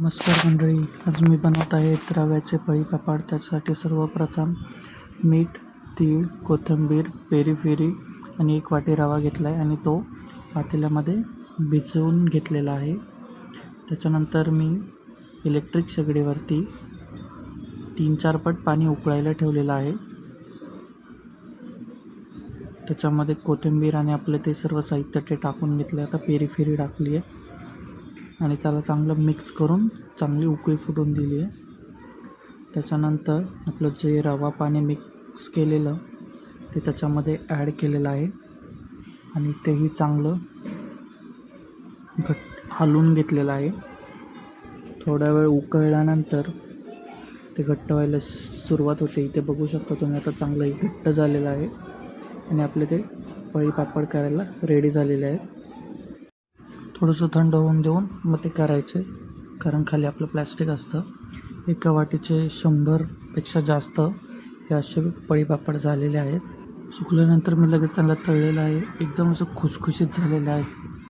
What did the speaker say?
नमस्कार मंडळी, आज मी बनवत आहे रव्याचे पळीपापड. त्यासाठी सर्वप्रथम मीठ, तीळ, कोथिंबीर, पेरी आणि 1 वाटी रवा घेतला आहे आणि तो पातेल्यामध्ये भिजवून घेतलेला आहे. त्याच्यानंतर मी इलेक्ट्रिक शेगडीवरती 3-4 पट पाणी उकळायला ठेवलेलं आहे. त्याच्यामध्ये कोथिंबीर आणि आपले ते सर्व साहित्य ते टाकून घेतले. आता पेरी टाकली आहे आणि त्याला चांगलं मिक्स करून चांगली उकळी फुटून दिली आहे. त्याच्यानंतर आपलं जे रवा पाणी मिक्स केलेलं ते त्याच्यामध्ये ॲड केलेलं आहे आणि तेही चांगलं हलवून घेतलेलं आहे. थोडा वेळ उकळल्यानंतर ते घट्ट व्हायला सुरुवात होते. इथे बघू शकता तुम्ही, आता चांगलं घट्ट झालेलं आहे आणि आपले ते पळीपापड करायला रेडी झालेले आहेत. थोडंसं थंड होऊन देऊन मग ते करायचे, कारण खाली आपलं प्लॅस्टिक असतं. एका वाटीचे 100पेक्षा जास्त हे असे पळीपापड झालेले आहेत. सुकल्यानंतर मी लगेच त्यांना तळलेलं आहे. एकदम असं खुसखुशीत झालेलं आहे.